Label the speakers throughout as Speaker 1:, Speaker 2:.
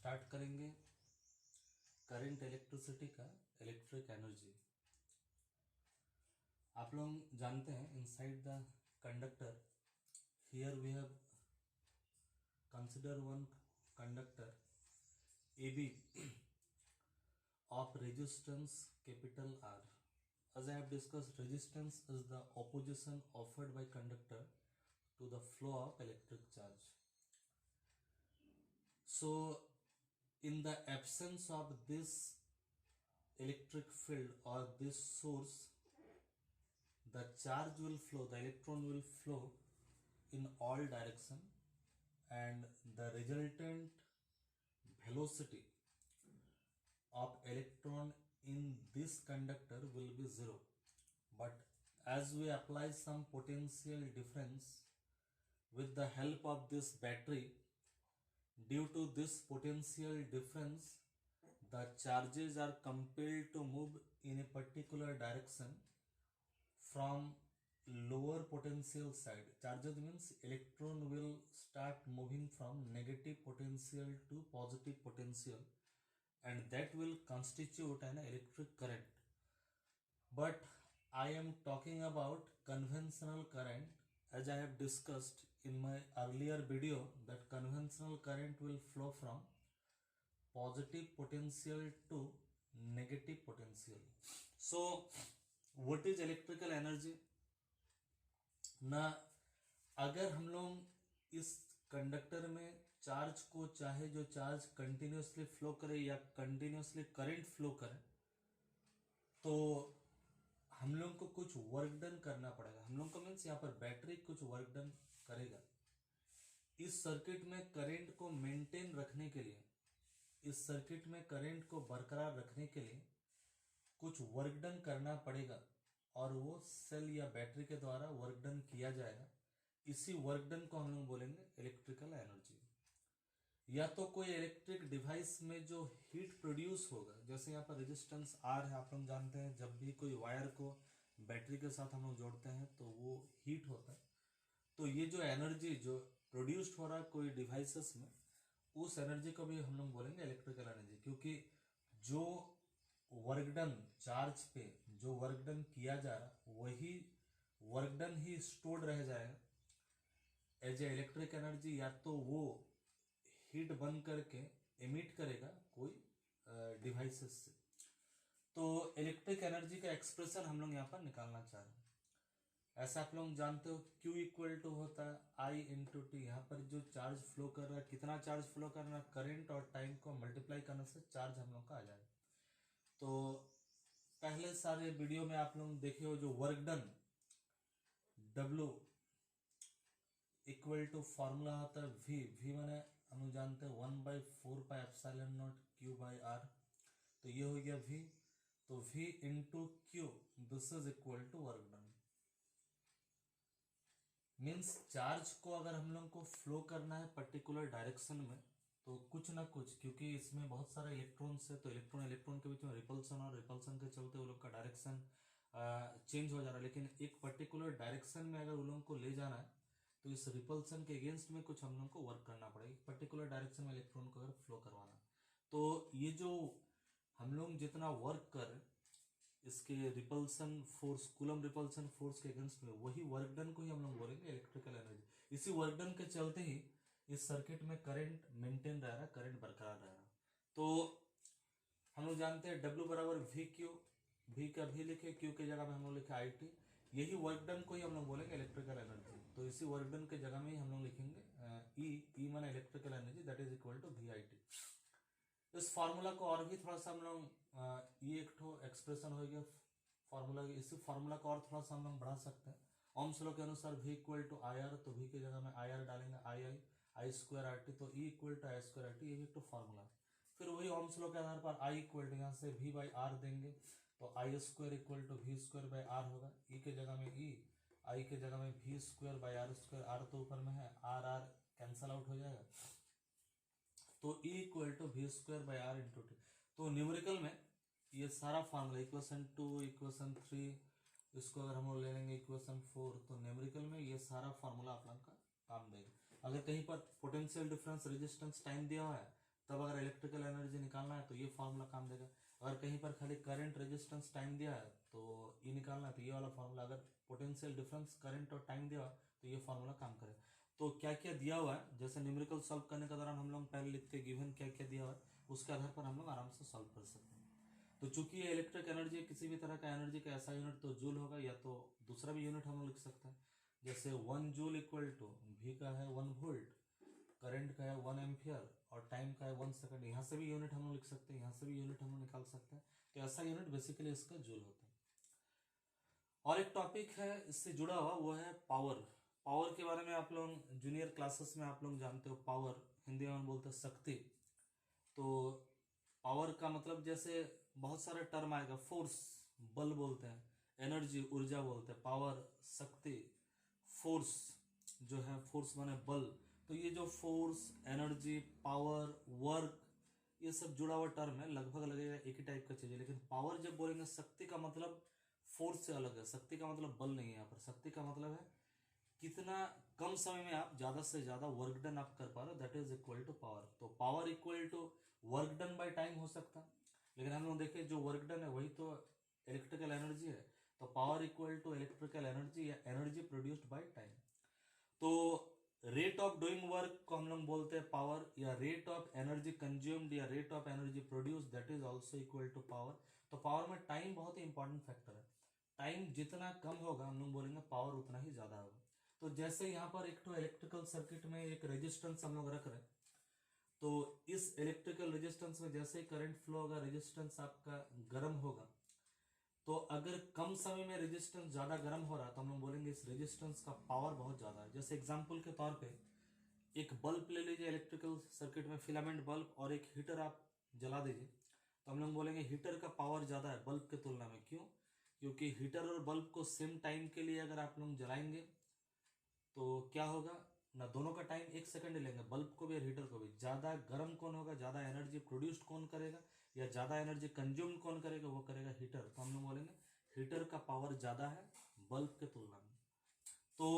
Speaker 1: Start करेंगे current electricity का electric energy. आप लोग जानते हैं inside the conductor here we have consider one conductor AB of resistance capital R. As I have discussed, resistance is the opposition offered by conductor to the flow of electric charge. So in the absence of this electric field or this source, the charge will flow, the electron will flow in all direction, and the resultant velocity of electron in this conductor will be zero. But as we apply some potential difference with the help of this battery, due to this potential difference, the charges are compelled to move in a particular direction from lower potential side. Charges means electron will start moving from negative potential to positive potential, and that will constitute an electric current. But I am talking about conventional current. As I have discussed in my earlier video, that conventional current will flow from positive potential to negative potential. So what is electrical energy? ना अगर हम लोग इस conductor में charge को चाहे जो charge continuously flow करे या कंटिन्यूसली करंट फ्लो करे, तो हम लोग को कुछ वर्क डन करना पड़ेगा। हम लोग को मीन्स यहाँ पर बैटरी कुछ वर्क डन करेगा। इस सर्किट में करंट को मेंटेन रखने के लिए, इस सर्किट में करंट को बरकरार रखने के लिए कुछ वर्क डन करना पड़ेगा, और वो सेल या बैटरी के द्वारा वर्क डन किया जाएगा। इसी वर्क डन को हम लोग बोलेंगे इलेक्ट्रिकल एनर्जी। या तो कोई इलेक्ट्रिक डिवाइस में जो हीट प्रोड्यूस होगा, जैसे यहाँ पर रेजिस्टेंस R है, आप लोग जानते हैं जब भी कोई वायर को बैटरी के साथ हम लोग जोड़ते हैं तो वो हीट होता है। तो ये जो एनर्जी जो प्रोड्यूस्ड हो रहा है कोई डिवाइसेस में, उस एनर्जी को भी हम लोग बोलेंगे इलेक्ट्रिकल एनर्जी, क्योंकि जो वर्क डन चार्ज पे जो वर्क डन किया जा रहा वही वर्क डन ही स्टोर्ड रह जाएगा एज ए इलेक्ट्रिक एनर्जी, या तो वो हीट बन करके एमिट करेगा कोई डिवाइसेस से। तो इलेक्ट्रिक एनर्जी का एक्सप्रेशन हम लोग यहाँ पर निकालना चाह रहे हैं। ऐसा आप लोग जानते हो Q इक्वल टू होता है I इंटू टी। यहाँ पर जो चार्ज फ्लो कर रहा है, कितना चार्ज फ्लो कर रहा है, करंट और टाइम को मल्टीप्लाई करने से चार्ज हम लोग का आ जाएगा। तो पहले सारे वीडियो में आप लोग देखे हो जो work done W equal to formula होता है V माने हम लोग जानते हैं 1/4πε0 Q/R। तो ये हो गया V। तो V into Q, this is equal to work done. Means charge को अगर हम लोग को फ्लो करना है पर्टिकुलर डायरेक्शन में, तो कुछ ना कुछ, क्योंकि इसमें बहुत सारे इलेक्ट्रॉन्स है, तो इलेक्ट्रॉन के बीच में रिपल्सन, और रिपल्सन के चलते वो लोग का डायरेक्शन चेंज हो जा रहा है। लेकिन एक पर्टिकुलर डायरेक्शन में अगर वो लोग को ले जाना है तो इस रिपल्सन के अगेंस्ट में कुछ हम लोग को वर्क करना पड़ेगा, पर्टिकुलर डायरेक्शन में इलेक्ट्रॉन को अगर फ्लो करवाना। तो ये जो हम लोग जितना वर्क कर इसके repulsion force, coulomb repulsion force के अगेंस्ट में, वही वर्क डन को ही हम लोग बोलेंगे इलेक्ट्रिकल एनर्जी। इसी वर्क डन के चलते ही इस सर्किट में करंट मेंटेन रह रहा, करंट बरकरार रह रहा। तो हम लोग जानते हैं W बराबर VQ, V का V लिखे, Q के जगह में हम लोग लिखे IT। यही वर्क डन को ही हम लोग बोलेंगे इलेक्ट्रिकल एनर्जी। तो इसी वर्क डन के जगह में ही हम लोग लिखेंगे E माने electrical energy, that is equal to VIT। इस फार्मूला को और भी थोड़ा सा हम लोग, ये एक ठो एक्सप्रेशन हो गया फार्मूला, इसी फार्मूला को और थोड़ा सा हम लोग बढ़ा सकते हैं। ओम्स लॉ के अनुसार V इक्वल टू IR, तो V की जगह में IR डालेंगे, I स्क्वायर RT, तो E equal to I square RT, ये भी एक तो फार्मूला। फिर वही ओम्स लॉ के आधार पर I इक्वल टू यहाँ से V/R देंगे, तो I square equal to V square by R होगा। E के जगह में E, I के जगह में V square by R square, R तो ऊपर में है, R कैंसल आउट हो जाएगा, तो E equal to V square by R into T. तो न्यूमेरिकल में ये सारा फार्मूला इक्वेशन 2, इक्वेशन 3, इसको अगर हम लोग ले लेंगे इक्वेशन 4, तो न्यूमेरिकल में ये सारा फार्मूला आप लोग का काम देगा। अगर कहीं पर पोटेंशियल डिफरेंस, रेजिस्टेंस, टाइम दिया हुआ है तब अगर इलेक्ट्रिकल एनर्जी निकालना है तो ये फॉर्मूला काम देगा। अगर कहीं पर खाली करंट रेजिस्टेंस टाइम दिया है तो ये निकालना है तो ये वाला फॉर्मूला, अगर पोटेंशियल डिफरेंस करंट और टाइम दिया तो ये फॉर्मूला काम करेगा। तो क्या क्या दिया हुआ है, जैसे न्यूमेरिकल सॉल्व करने के दौरान हम लोग पहले लिखते हैं गिवन क्या क्या दिया हुआ है, उसके आधार पर हम लोग आराम से सॉल्व कर सकते हैं। तो चूंकि ये इलेक्ट्रिक एनर्जी किसी भी तरह का एनर्जी का ऐसा यूनिट तो जूल होगा, या तो दूसरा भी यूनिट हम लोग लिख सकते हैं, जैसे 1 जूल इक्वल टू V का है 1 वोल्ट, करंट का है 1 एम्पियर और टाइम का है 1 सेकंड। यहाँ से भी यूनिट हम लोग लिख सकते हैं, यहाँ से भी यूनिट हम लोग निकाल सकते हैं। तो ऐसा यूनिट बेसिकली इसका जूल होता है। और एक टॉपिक है इससे जुड़ा हुआ, वो है पावर। पावर के बारे में आप लोग जूनियर क्लासेस में आप लोग जानते हो, पावर हिंदी में हम बोलते हैं शक्ति। तो पावर का मतलब जैसे बहुत सारे टर्म आएगा, फोर्स बल बोलते हैं, एनर्जी ऊर्जा बोलते हैं, पावर शक्ति, फोर्स जो है फोर्स माने बल। तो ये जो फोर्स, एनर्जी, पावर, वर्क, ये सब जुड़ा हुआ टर्म है, लगभग लगेगा एक ही टाइप का चीज है। लेकिन पावर जब बोलेंगे, शक्ति का मतलब फोर्स से अलग है। शक्ति का मतलब बल नहीं है यहाँ पर, शक्ति का मतलब है कितना कम समय में आप ज्यादा से ज्यादा वर्क डन आप कर पा रहे हो, that is equal to power. तो power equal to work done by time हो सकता है, लेकिन हम लोग देखें जो वर्क डन है वही तो इलेक्ट्रिकल एनर्जी है। तो power equal to electrical energy या एनर्जी प्रोड्यूस्ड बाय टाइम। तो रेट ऑफ डूइंग वर्क को हम लोग बोलते हैं पावर, या रेट ऑफ एनर्जी कंज्यूम्ड या rate of energy produce, that is also equal to power. तो पावर में टाइम बहुत ही इंपॉर्टेंट फैक्टर है। टाइम जितना कम होगा हम लोग बोलेंगे पावर उतना ही ज्यादा होगा। तो जैसे यहाँ पर एक तो इलेक्ट्रिकल सर्किट में एक रेजिस्टेंस हम लोग रख रहे हैं, तो इस इलेक्ट्रिकल रेजिस्टेंस में जैसे ही करंट फ्लो होगा, रेजिस्टेंस आपका गर्म होगा। तो अगर कम समय में रेजिस्टेंस ज्यादा गर्म हो रहा है तो हम लोग बोलेंगे इस रेजिस्टेंस का पावर बहुत ज्यादा है। जैसे एग्जांपल के तौर पे एक बल्ब ले लीजिए इलेक्ट्रिकल सर्किट में, फिलामेंट बल्ब, और एक हीटर आप जला दीजिए, तो हम लोग बोलेंगे हीटर का पावर ज्यादा है बल्ब के तुलना में। क्यों? क्योंकि हीटर और बल्ब को सेम टाइम के लिए अगर आप लोग जलाएंगे तो क्या होगा ना, दोनों का टाइम 1 सेकंड लेंगे, बल्ब को भी और हीटर को भी। ज्यादा गर्म कौन होगा, ज्यादा एनर्जी प्रोड्यूस्ड कौन करेगा या ज्यादा एनर्जी कंज्यूम कौन करेगा, वो करेगा हीटर। तो हम लोग बोलेंगे हीटर का पावर ज्यादा है बल्ब के तुलना में। तो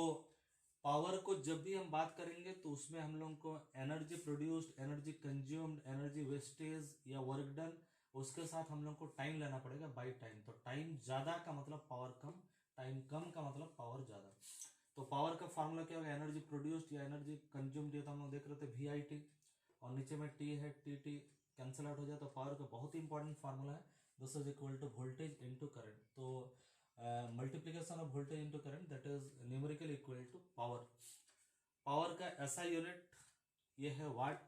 Speaker 1: पावर को जब भी हम बात करेंगे तो उसमें हम लोग को energy produced, energy consumed, energy wastage या वर्क डन, उसके साथ हम लोग को टाइम लेना पड़ेगा बाई टाइम। तो टाइम ज्यादा का मतलब पावर कम, टाइम कम का मतलब पावर ज्यादा। तो पावर का फॉर्मूला क्या होगा, एनर्जी प्रोड्यूस्ड या एनर्जी कंज्यूम्ड, ये तो हम लोग देख रहे थे VIT, और नीचे में T है, TT कैंसिल आउट हो जाए। तो पावर का बहुत ही इंपॉर्टेंट फार्मूला है, this is equal to voltage into current. तो multiplication of voltage into current, that is numerical equal to power. Power का ऐसा यूनिट ये है वाट।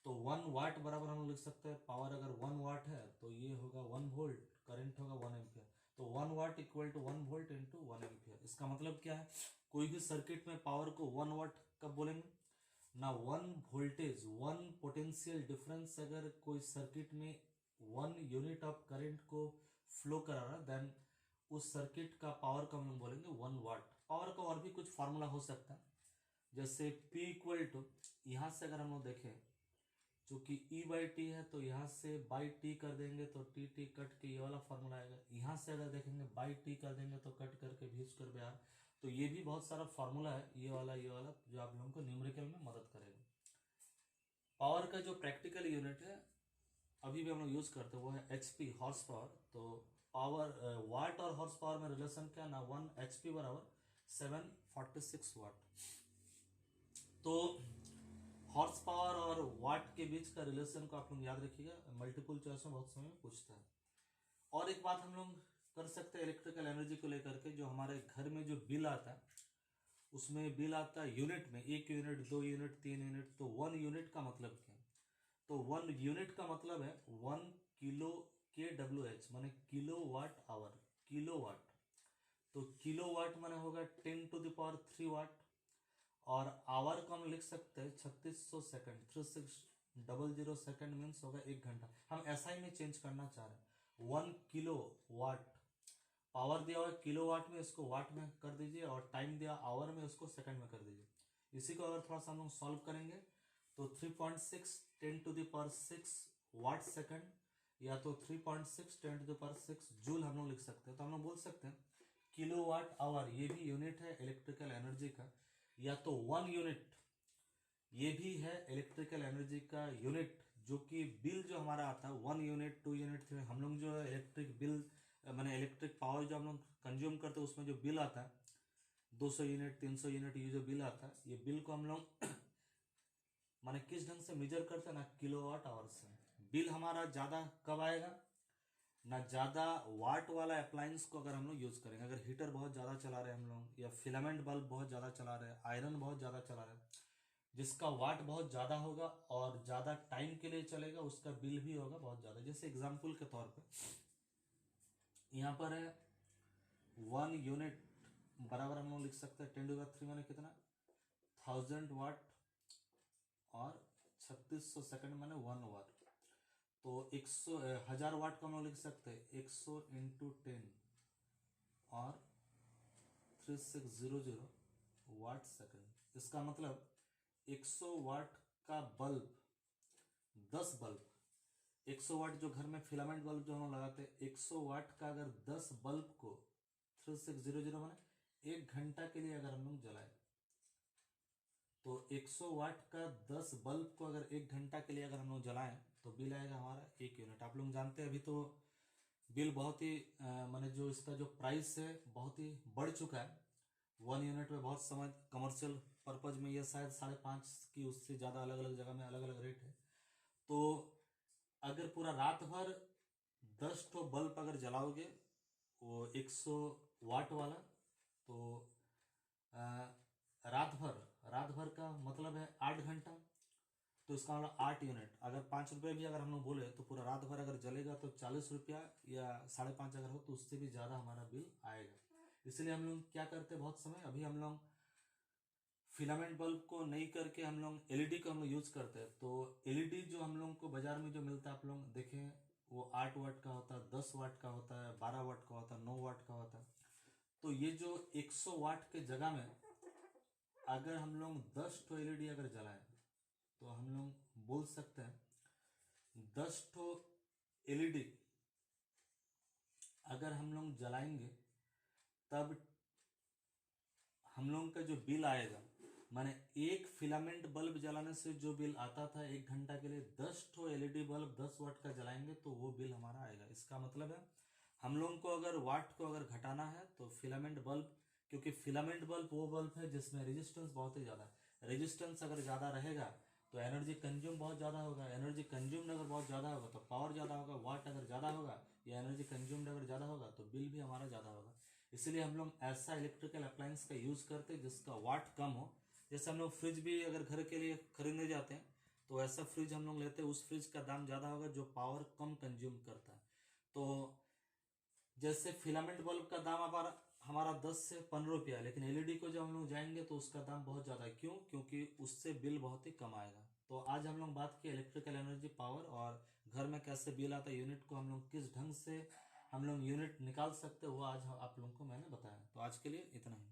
Speaker 1: तो 1 वाट बराबर हम लिख सकते हैं, पावर अगर 1 वाट है तो ये होगा 1 वोल्ट, करंट होगा 1 एम्पियर। तो 1 watt equal to 1 volt into 1 ampere. इसका मतलब क्या है, कोई भी सर्किट में पावर को 1 वाट कब बोलेंगे ना, 1 वोल्टेज 1 पोटेंशियल डिफरेंस अगर कोई सर्किट में 1 यूनिट ऑफ करंट को फ्लो करा रहा है, देन उस सर्किट का पावर को हम लोग बोलेंगे 1 वाट। पावर का और भी कुछ फॉर्मूला हो सकता है, जैसे P इक्वल टू, यहां से अगर हम लोग देखें चूंकि E/T है तो यहाँ से बाई टी कर देंगे तो T कट के ये वाला फॉर्मूला आएगा। यहाँ से अगर देखेंगे बाई टी कर देंगे तो कट करके V²/R। तो ये भी बहुत सारा फॉर्मूला है, ये वाला जो आप लोगों को न्यूमेरिकल में मदद करेगा। पावर का जो प्रैक्टिकल यूनिट है अभी भी हम लोग यूज करते हैं वो है HP, हॉर्स पावर। तो पावर वाट और हॉर्स पावर में रिलेशन क्या ना, 1 HP बराबर 746 वाट। तो हॉर्स पावर और वाट के बीच का रिलेशन को आप लोग याद रखिएगा, मल्टीपल चॉइस में बहुत समय पूछता है। और एक बात हम लोग कर सकते हैं इलेक्ट्रिकल एनर्जी को लेकर के, जो हमारे घर में जो बिल आता है उसमें बिल आता है यूनिट में, 1 यूनिट, 2 यूनिट, 3 यूनिट। तो 1 यूनिट का मतलब क्या है, तो 1 यूनिट का मतलब है 1 किलो KWH माने kilo watt hour, kilo watt. तो किलो वाट माने होगा 10⁻³ वाट, और आवर को हम लिख सकते हैं 3600 सेकंड, 3600 सेकंड मीन्स होगा 1 घंटा। हम SI में चेंज करना चाह रहे हैं। 1 किलो वाट पावर दिया हुआ है किलो वाट में, इसको वाट में कर दीजिए, और टाइम दिया आवर में, उसको सेकंड में कर दीजिए। इसी को अगर थोड़ा सा हम लोग सॉल्व करेंगे तो 3.6 10⁻6 वाट सेकंड, या तो 3.6 10⁻6 जूल हम लोग लिख सकते हैं। तो हम लोग बोल सकते हैं किलो वाट आवर, ये भी यूनिट है इलेक्ट्रिकल एनर्जी का, या तो 1 यूनिट ये भी है इलेक्ट्रिकल एनर्जी का यूनिट, जो कि बिल जो हमारा आता है 1 यूनिट 2 यूनिट, हम लोग जो इलेक्ट्रिक बिल मैंने इलेक्ट्रिक पावर जो हम लोग कंज्यूम करते हैं उसमें जो बिल आता है 200 यूनिट 300 यूनिट, ये जो बिल आता है, ये बिल को हम लोग माने किस ढंग से मेजर करते हैं ना, किलोवाट आवर से। बिल हमारा ज़्यादा कब आएगा ना, ज़्यादा वाट वाला अप्लायंस को अगर हम लोग यूज़ करेंगे, अगर हीटर बहुत ज़्यादा चला रहे हैं हम लोग, या फिलामेंट बल्ब बहुत ज़्यादा चला रहे हैं, आयरन बहुत ज़्यादा चला रहे हैं, जिसका वाट बहुत ज़्यादा होगा और ज़्यादा टाइम के लिए चलेगा, उसका बिल भी होगा बहुत ज़्यादा। जैसे एग्जाम्पल के तौर पर यहाँ पर है 1 यूनिट बराबर हम लोग लिख सकते हैं 10⁻³ माने कितना 1000 वाट, और 3600 सेकंड माने 1 आवर। तो 1000 वाट को हम लोग लिख सकते हैं 100 × 10 और 3600 वाट सेकंड। इसका मतलब 100 वाट का बल्ब, 10 बल्ब, 100 वाट जो घर में फिलामेंट बल्ब जो हम लगाते हैं, 100 वाट का अगर 10 बल्ब को 3600 माने 1 घंटा के लिए अगर हम लोग जलाए, तो 100 वाट का 10 बल्ब को अगर 1 घंटा के लिए अगर हम लोग जलाएं तो बिल आएगा हमारा 1 यूनिट। आप लोग जानते हैं अभी तो बिल बहुत ही माने जो इसका जो प्राइस है बहुत ही बढ़ चुका है। 1 यूनिट में बहुत समय कमर्शियल पर्पज में ये शायद 5.5 की, उससे ज़्यादा अलग अलग जगह में अलग अलग रेट है। तो अगर पूरा रात भर 10 ठो बल्ब अगर जलाओगे वो 100 वाट वाला, तो रात भर का मतलब है 8 घंटा, तो इसका मतलब 8 यूनिट। अगर 5 रुपये भी अगर हम लोग बोले तो पूरा रात भर अगर जलेगा तो 40 रुपया या 5.5 अगर हो तो उससे भी ज़्यादा हमारा बिल आएगा। इसलिए हम लोग क्या करते हैं, बहुत समय अभी हम लोग फिलामेंट बल्ब को नहीं करके हम लोग एलईडी को हम लोग यूज करते हैं। तो एलईडी जो हम लोग को बाजार में जो मिलता है, आप लोग देखें वो 8 वाट का होता है, 10 वाट का होता है, 12 वाट का होता है, 9 वाट का होता है। तो ये जो 100 वाट के जगह में अगर हम लोग 10 ठो एलईडी अगर जलाएं तो हम लोग बोल सकते हैं 10 ठो एलईडी अगर हम लोग जलाएंगे तब हम लोग का जो बिल आएगा, माने एक फिलामेंट बल्ब जलाने से जो बिल आता था 1 घंटा के लिए, 10 ठो एलईडी बल्ब 10 वाट का जलाएंगे तो वो बिल हमारा आएगा। इसका मतलब है हम लोग को अगर वाट को अगर घटाना है तो फिलामेंट बल्ब, क्योंकि फिलामेंट बल्ब वो बल्ब है जिसमें रेजिस्टेंस बहुत ही ज़्यादा है। रेजिस्टेंस अगर ज़्यादा रहेगा तो एनर्जी कंज्यूम बहुत ज़्यादा होगा, एनर्जी कंज्यूम अगर बहुत ज़्यादा होगा तो पावर ज़्यादा होगा, वाट अगर ज़्यादा होगा या एनर्जी कंज्यूम्ड अगर ज़्यादा होगा तो बिल भी हमारा ज़्यादा होगा। इसलिए हम लोग ऐसा इलेक्ट्रिकल अप्लायंस का यूज़ करते हैं जिसका वाट कम हो। जैसे हम लोग फ्रिज भी अगर घर के लिए खरीदने जाते हैं तो ऐसा फ्रिज हम लोग लेते हैं, उस फ्रिज का दाम ज़्यादा होगा जो पावर कम कंज्यूम करता है। तो जैसे फिलामेंट बल्ब का दाम हमारा 10 से 15 रुपया, लेकिन एलईडी को जब हम लोग जाएंगे तो उसका दाम बहुत ज़्यादा है। क्यों? क्योंकि उससे बिल बहुत ही कम आएगा। तो आज हम लोग बात की इलेक्ट्रिकल एनर्जी पावर और घर में कैसे बिल आता है, यूनिट को हम लोग किस ढंग से हम लोग यूनिट निकाल सकते हैं, वो आज आप लोगों को मैंने बताया। तो आज के लिए इतना ही।